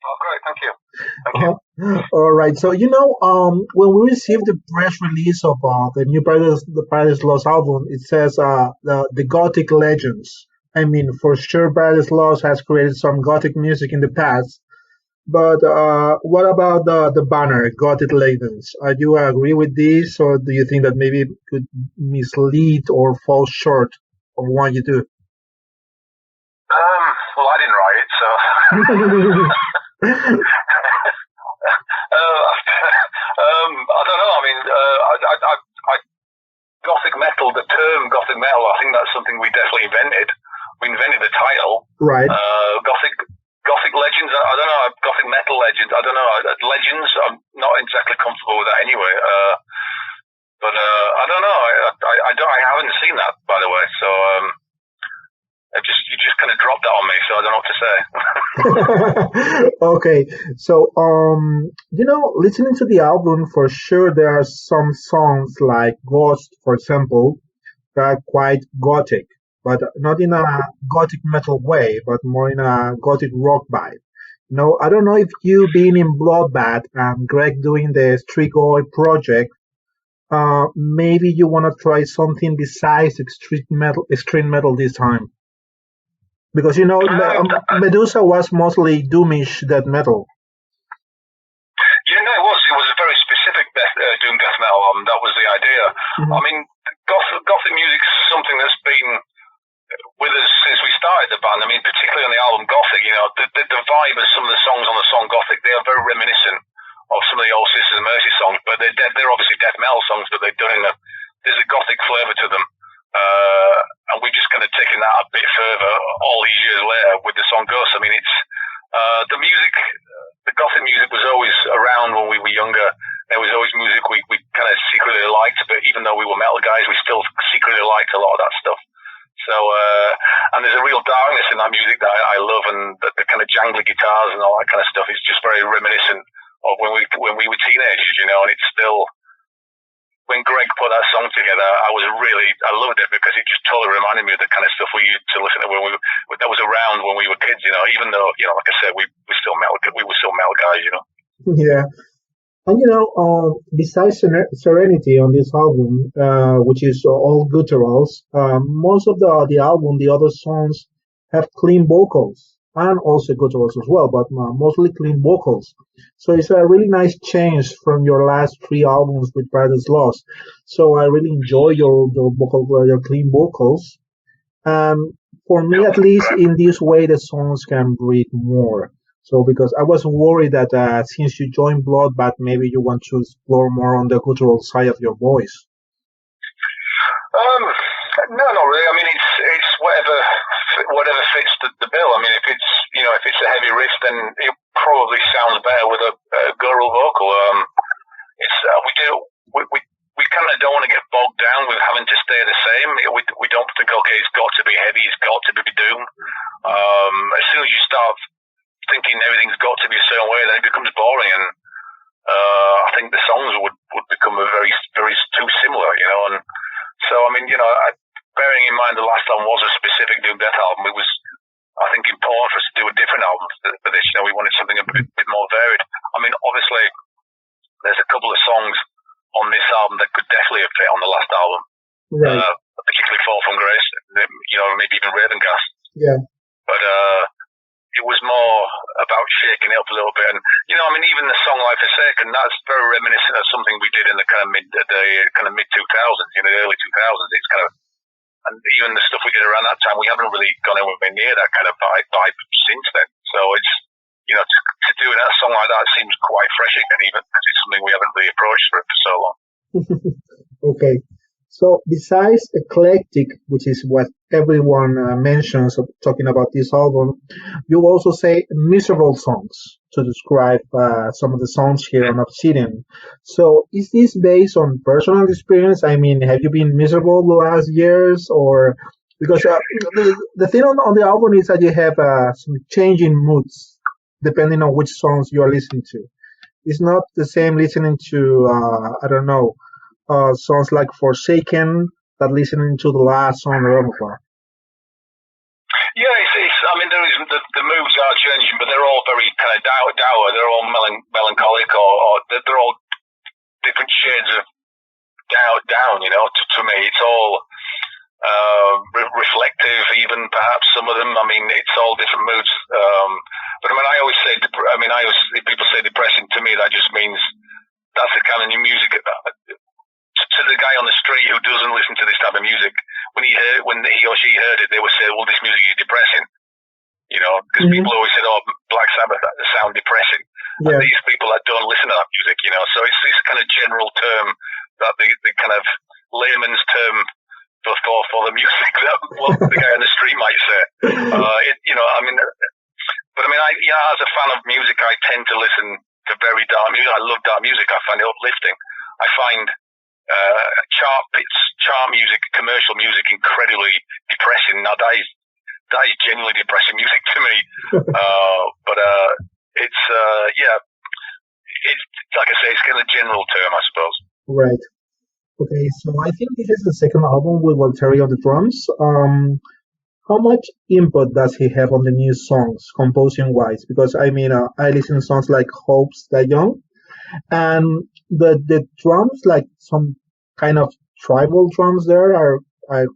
Oh, great. Thank you. Thank you. All right. So when we received the press release of the new Paradise Lost album, it says the Gothic legends. I mean, for sure, Paradise Lost has created some Gothic music in the past. But what about the banner, Gothic legends? Do you agree with this, or do you think that maybe it could mislead or fall short of what you do? Well, I didn't write it, so I don't know. I mean, Gothic metal, the term Gothic metal, I think that's something we definitely invented. We invented the title. Right. Gothic legends, I don't know. Gothic metal legends, I don't know. Legends, I'm not exactly comfortable with that anyway. But I don't know. I haven't seen that, by the way. So you just kind of dropped that on me, so I don't know what to say. Okay, so listening to the album, for sure there are some songs like Ghost, for example, that are quite gothic, but not in a gothic metal way, but more in a gothic rock vibe. I don't know if you being in Bloodbath and Greg doing the Strigoi project, maybe you want to try something besides extreme metal this time. Because Medusa was mostly doomish death metal. Yeah, no, it was a very specific doom death metal album. That was the idea. I mean, gothic music's something that's been with us since we started the band. I mean, particularly on the album Gothic, the vibe of some of the songs on the song Gothic, they are very reminiscent of some of the old Sisters of Mercy songs, but they're obviously death metal songs, but they're done there's a gothic flavour to them. And we just kind of taken that a bit further all these years later with the song Ghost. I mean, it's the music, the gothic music was always around when we were younger. There was always music we kind of secretly liked, but even though we were metal guys, we still secretly liked a lot of that stuff. So, and there's a real darkness in that music that I love, and the kind of jangly guitars and all that kind of stuff is just very reminiscent of when we were teenagers, and it's still, when Greg put that song together, I loved it because it just totally reminded me of the kind of stuff we used to listen to that was around when we were kids, even though, like I said, we were still metal guys, Yeah. And besides Serenity on this album, which is all gutturals, most of the album, the other songs have clean vocals and also gutturals as well, but mostly clean vocals. So it's a really nice change from your last three albums with Paradise Lost. So I really enjoy your clean vocals. For me, at least, in this way, the songs can breathe more. So, because I was worried that since you joined Bloodbath, maybe you want to explore more on the cultural side of your voice. No, not really. I mean, it's whatever fits the bill. I mean, if it's a heavy riff, then it probably sounds better with a guttural vocal. We kind of don't want to get bogged down with having to stay the same. We don't think, okay, it's got to be heavy, it's got to be doom. As soon as you start thinking everything's got to be a certain way, then it becomes boring, and I think the songs would become very, very too similar, And so, I mean, bearing in mind the last album was a specific doom death album, it was, I think, important for us to do a different album for this. We wanted something a bit more varied. I mean, obviously, there's a couple of songs on this album that could definitely have fit on the last album, Right. Particularly Fall from Grace, maybe even Raven Gas. Yeah. But it was more about shaking it up a little bit. And, I mean, even the song Life Forsaken, that's very reminiscent of something we did in the kind of mid 2000s, the early 2000s. It's kind of, and even the stuff we did around that time, we haven't really gone anywhere near that kind of vibe since then. So it's, to do that song like that seems quite fresh again, even because it's something we haven't really approached for so long. Okay. So besides eclectic, which is what everyone mentions talking about this album, you also say miserable songs to describe some of the songs here on Obsidian. So is this based on personal experience? I mean, have you been miserable the last years, or because the thing on the album is that you have some changing moods depending on which songs you are listening to. It's not the same listening to I don't know songs like Forsaken that listening to the last song of Repertoire. Yeah, I mean, there is the moods are changing, but they're all very kind of dour. They're all melancholic, or they're all different shades of down. You know, to me, it's all reflective, even perhaps some of them. I mean, it's all different moods. But I mean, I always say, if people say depressing, to me, that just means that's the kind of new music. To the guy on the street who doesn't listen to this type of music, when he or she heard it, they would say, "Well, this music is depressing." You know, because people always said, "Oh, Black Sabbath, that sound depressing." Yeah. And these people that don't listen to that music, you know, so it's this kind of general term that the kind of layman's term for the music that the guy on the street might say. You know, I mean, but I mean, as a fan of music, I tend to listen to very dark music. I love dark music. I find it uplifting. I find chart music, commercial music, incredibly depressing. Now that is genuinely depressing music to me. But it's like I say, it's kind of a general term, I suppose. Right. Okay, so I think this is the second album with Walteri on the drums. How much input does he have on the new songs, composing wise? Because I mean, I listen to songs like Hopes That Young, and the drums, like some kind of tribal drums there, are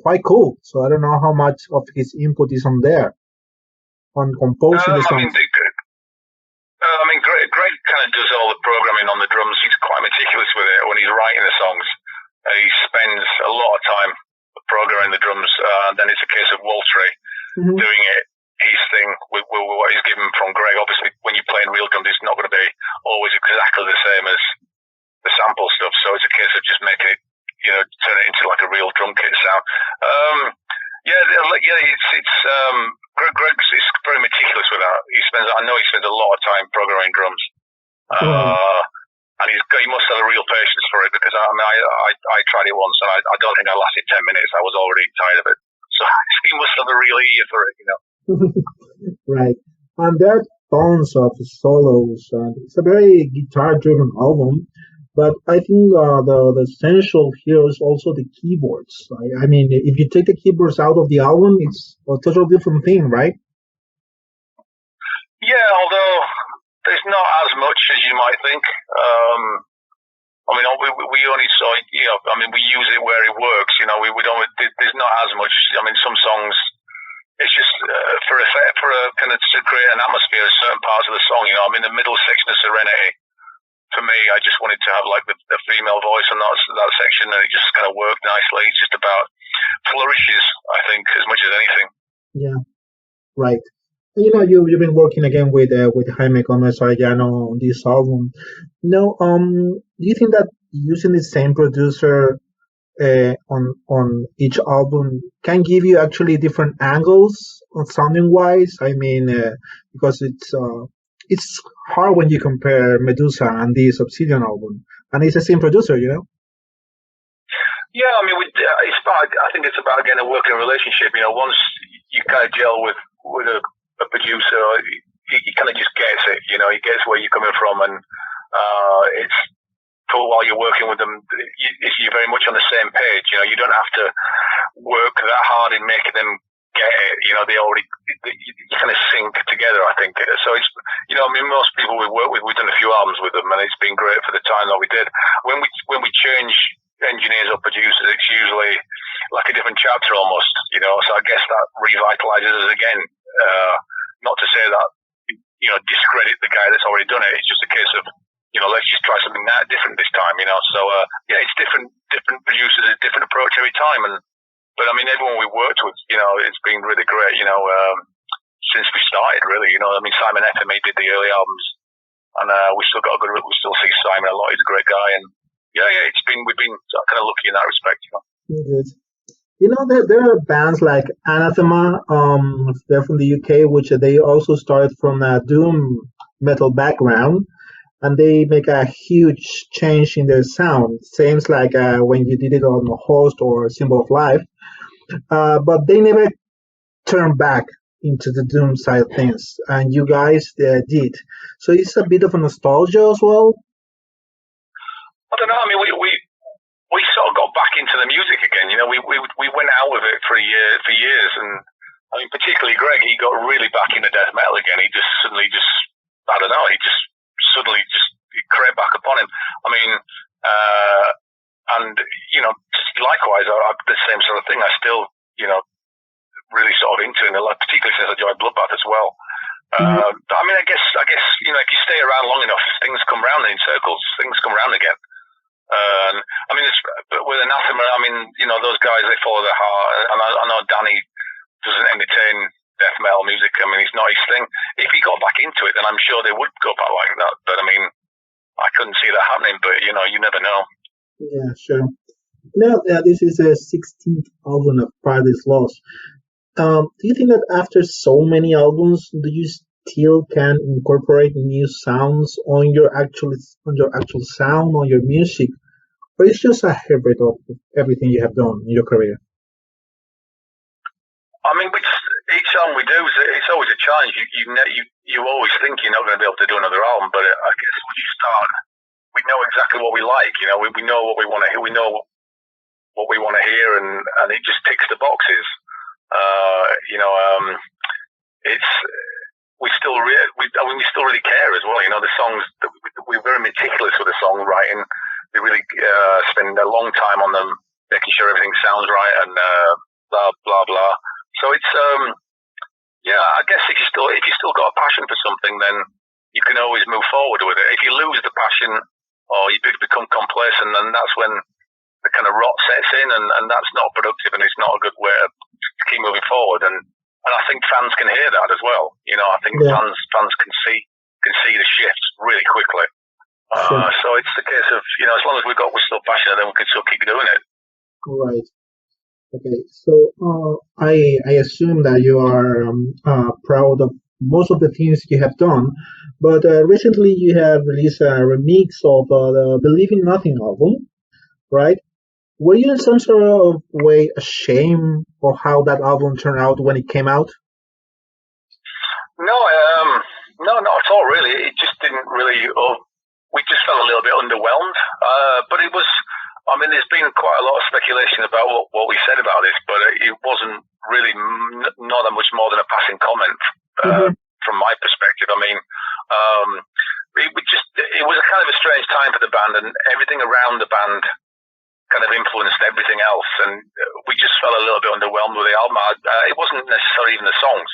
quite cool. So I don't know how much of his input is on there, on composing the songs. Greg kind of does all the programming on the drums. He's quite meticulous with it when he's writing the songs. He spends a lot of time programming the drums. Then it's a case of Walteri doing it, his thing, with what he's given from Greg. Obviously, when you're playing real drums, it's not going to be always exactly the same as the sample stuff. So it's a case of just making it, you know, turn it into like a real drum kit sound. Greg's is very meticulous with that. I know he spends a lot of time programming drums. And he must have a real patience for it, because I tried it once and I don't think I lasted 10 minutes. I was already tired of it. So he must have a real ear for it, you know. Right. And there are tons of solos. It's a very guitar-driven album, but I think the essential here is also the keyboards. I mean, if you take the keyboards out of the album, it's a totally different thing, right? Yeah, although there's not as much as you might think. I mean, we only saw, you know, I mean, we use it where it works, you know, we don't, there's not as much. I mean, some songs, it's just for a kind of to create an atmosphere, certain parts of the song, you know. I mean, the middle section of Serenity, for me, I just wanted to have like the female voice on that section, and it just kind of worked nicely. It's just about flourishes, I think, as much as anything. Yeah, right. You know, you've been working again with Jaime Gomez Arellano on this album. You know, do you think that using the same producer on each album can give you actually different angles on sounding wise? I mean, because it's hard when you compare Medusa and this Obsidian album, and it's the same producer, you know. Yeah, I mean, I think it's about getting a working relationship. You know, once you kind of gel with a producer, he kind of just gets it. You know, he gets where you're coming from, and it's while you're working with them, you're very much on the same page. You know, you don't have to work that hard in making them get it. You know, you kind of sync together, I think. So it's, you know, I mean, most people we work with, we've done a few albums with them, and it's been great for the time that we did. When we change engineers or producers, it's usually like a different chapter almost, you know. So I guess that revitalizes us again. Not to say that, you know, discredit the guy that's already done it. It's just a case of, you know, let's just try something different this time, you know. So yeah, it's different producers, a different approach every time. But I mean, everyone we worked with, you know, it's been really great, you know, since we started, really. You know, I mean, Simon FME did the early albums, and we still see Simon a lot. He's a great guy, and yeah, we've been kind of lucky in that respect, you know. Good. You know, there are bands like Anathema, they're from the UK, which they also started from a doom metal background, and they make a huge change in their sound. Seems like when you did it on the Host or Symbol of Life, but they never turned back into the doom side of things, and you guys did. So it's a bit of a nostalgia as well. I don't know. I mean, we sort of got back into the music again. You know, we went out with it for years, and I mean, particularly Greg, he got really back into death metal again. He just suddenly I don't know, he just suddenly it crept back upon him. I mean, and, you know, likewise, I the same sort of thing. I still, you know, really sort of into it, particularly since I joined Bloodbath as well. I mean, I guess, you know, if you stay around long enough, things come round in circles. Things come round again. I mean, with Anathema, I mean, you know, those guys, they follow their heart. And I know Danny doesn't entertain death metal music. I mean, it's not his thing. If he got back into it, then I'm sure they would go back like that. But I mean, I couldn't see that happening. But you know, you never know. Yeah, sure. Now, this is a 16th album of Paradise Lost. Do you think that after so many albums, do you still can incorporate new sounds on your actual sound, on your music, or it's just a hybrid of everything you have done in your career? I mean, each song we do, it's always a challenge. You always think you're not going to be able to do another album, but I guess when you start, we know exactly what we like. You know, we know what we want to hear. We know what we want to hear, and it just ticks the boxes. You know, we still really care as well. You know, the songs, we're very meticulous with the songwriting. We really spend a long time on them, making sure everything sounds right and blah blah blah. So it's yeah, I guess if you still got a passion for something, then you can always move forward with it. If you lose the passion or you become complacent, then that's when the kind of rot sets in, and that's not productive, and it's not a good way to keep moving forward. And I think fans can hear that as well. You know, I think fans can see the shift really quickly. Sure. So it's the case of, you know, as long as we're still passionate, then we can still keep doing it. Right. Okay. So I assume that you are proud of most of the things you have done, but recently you have released a remix of the Believe in Nothing album, right? Were you in some sort of way ashamed of how that album turned out when it came out? No, not at all. Really, it just didn't really. We just felt a little bit underwhelmed. But it was. I mean, there's been quite a lot of speculation about what we said about this, but it wasn't really not that much more than a passing comment from my perspective. I mean, it was a kind of a strange time for the band, and everything around the band kind of influenced everything else, and we just felt a little bit underwhelmed with the album. It wasn't necessarily even the songs.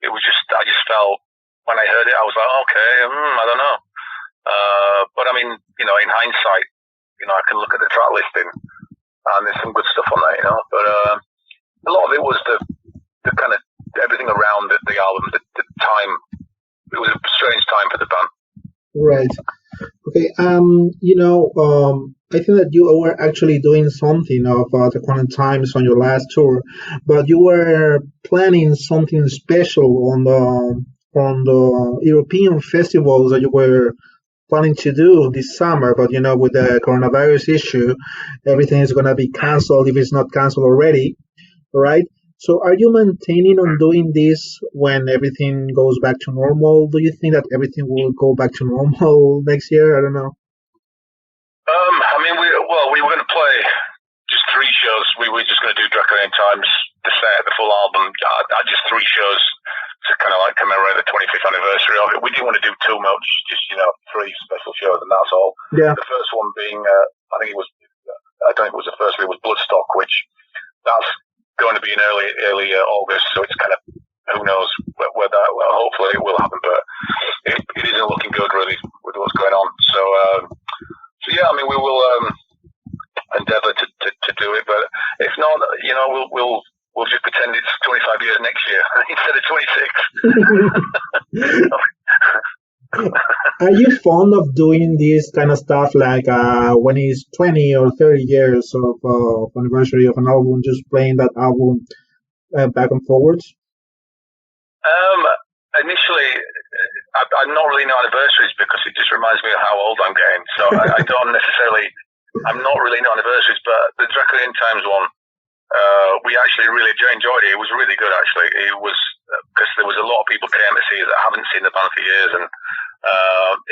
It was just, I just felt, when I heard it, I was like, okay, I don't know. But I mean, you know, in hindsight, you know, I can look at the track listing, and there's some good stuff on there, you know. But a lot of it was the kind of everything around the album, the time. It was a strange time for the band. Right. Okay. You know, I think that you were actually doing something of the Quantum Times on your last tour, but you were planning something special on the European festivals that you were planning to do this summer. But you know, with the coronavirus issue, everything is going to be canceled if it's not canceled already, right? So are you maintaining on doing this when everything goes back to normal? Do you think that everything will go back to normal next year? I don't know. I mean, we were going to play just 3 shows. We were just going to do Draconian Times, the set, the full album. Just 3 shows to kind of like commemorate the 25th anniversary of it. We didn't want to do too much, just, you know, 3 special shows, and that's all. Yeah. The first one being, I don't think it was the first one, it was Bloodstock, which that's going to be in early August, so it's kind of, who knows where that, well, hopefully it will happen, but it isn't looking good really with what's going on. So yeah, I mean, we will endeavour to do it, but if not, you know, we'll just pretend it's 25 years next year instead of 26. Are you fond of doing this kind of stuff, like when it's 20 or 30 years of anniversary of an album, just playing that album back and forwards? Initially, I'm not really into anniversaries because it just reminds me of how old I'm getting. So I don't necessarily, I'm not really into anniversaries, but the Draconian Times one, we actually really enjoyed it. It was really good, actually. It was, because there was a lot of people came to see it that haven't seen the band for years, and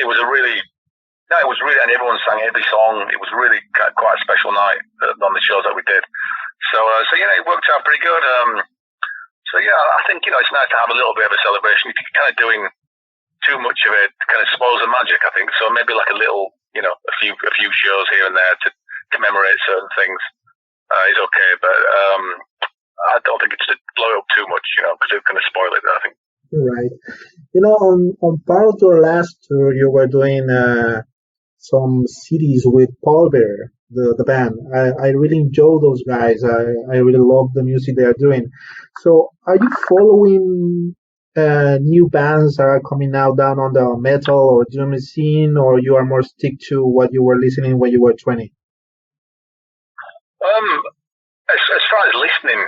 it was and everyone sang every song. It was really quite a special night on the shows that we did. So yeah, it worked out pretty good. So yeah, I think it's nice to have a little bit of a celebration. If you're kind of doing too much of it, kind of spoils the magic. I think so. Maybe like a little, a few shows here and there to commemorate certain things is okay, but I don't think it's to blow up too much, because it's going to spoil it. I think. Right. On part of your last tour, you were doing some cities with Paul Bear, the band. I really enjoy those guys. I really love the music they are doing. So, are you following new bands that are coming out down on the metal or doom scene, or you are more stick to what you were listening when you were 20? As far as sitting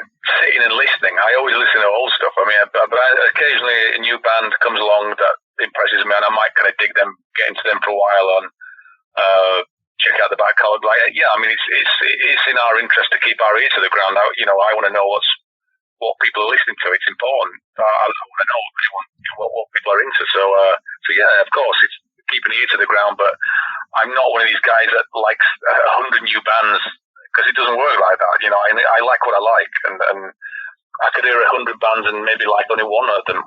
and listening, I always listen to old stuff. I mean, but occasionally a new band comes along that impresses me, and I might kind of dig them, get into them for a while on, check out the back catalog. Like, yeah, I mean, it's in our interest to keep our ear to the ground. I want to know what people are listening to. It's important. I want to know what people are into. So yeah, of course, it's keeping an ear to the ground. But I'm not one of these guys that likes 100 new bands. Because it doesn't work like that, I like what I like, and I could hear 100 bands and maybe like only one of them,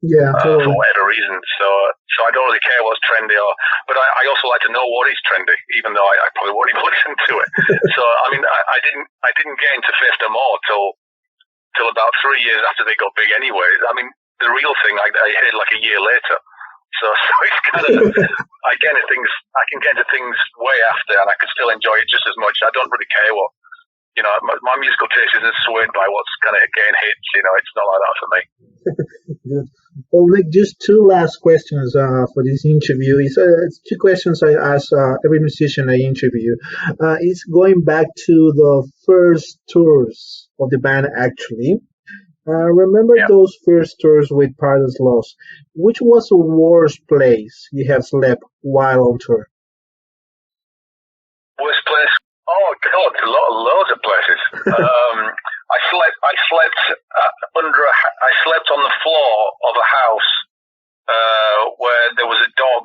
Yeah, totally. for whatever reason. So I don't really care what's trendy, but I also like to know what is trendy, even though I probably won't even listen to it. So I mean, I didn't get into Faith No More till about 3 years after they got big. Anyway, I mean, the real thing I heard like a year later. So it's kind of, I can get into things way after, and I can still enjoy it just as much. I don't really care what, my musical taste isn't swayed by what's kind of getting hits. It's not like that for me. Good. Well, Nick, just two last questions for this interview. It's two questions I ask every musician I interview. It's going back to the first tours of the band, actually. Remember those first tours with Paradise Lost? Which was the worst place you have slept while on tour? Worst place? Oh God, loads of places. I slept I slept on the floor of a house where there was a dog,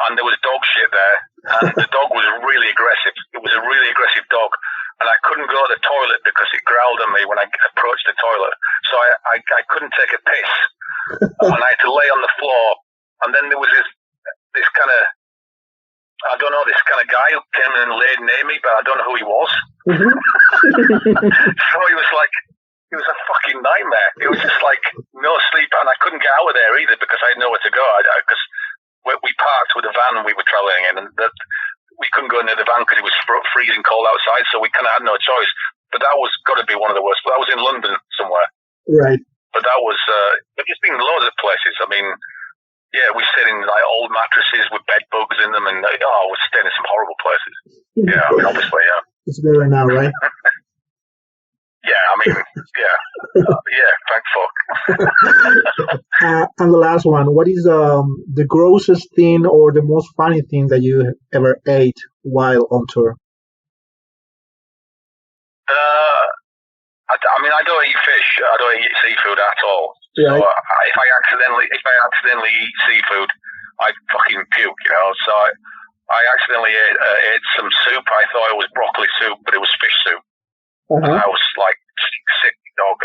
and there was dog shit there, and the dog was really aggressive. It was a really aggressive dog, and I couldn't go to the toilet because it growled at me when I approached the toilet. So I couldn't take a piss, and I had to lay on the floor. And then there was this kind of, I don't know, this kind of guy who came and laid near me, but I don't know who he was. Mm-hmm. So it was a fucking nightmare. It was just like no sleep, and I couldn't get out of there either because I had nowhere to go. Because we parked with a van we were travelling in, and we couldn't go near the van because it was freezing cold outside, so we kind of had no choice. But that was got to be one of the worst. That was in London somewhere. Right. But that was, but it's been loads of places. I mean, yeah, we stayed in like old mattresses with bed bugs in them, and we stayed in some horrible places. Yeah, I mean, obviously, yeah. It's better now, right? Yeah, I mean, yeah, thank fuck. And the last one, what is the grossest thing or the most funny thing that you ever ate while on tour? I mean, I don't eat fish. I don't eat seafood at all. Right. So if I accidentally eat seafood, I fucking puke. So I accidentally ate some soup. I thought it was broccoli soup, but it was fish soup. Uh-huh. I was like sick dog.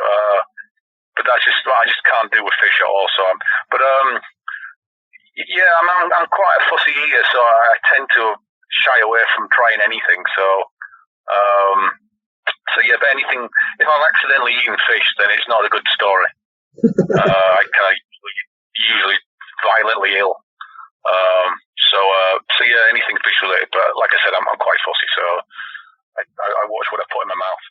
But I just can't do with fish at all. So yeah, I'm quite a fussy eater, so I tend to shy away from trying anything. So yeah, but anything, if I've accidentally eaten fish, then it's not a good story. I kind of usually violently ill. So yeah, anything fish related. But like I said, I'm quite fussy, so I watch what I put in my mouth.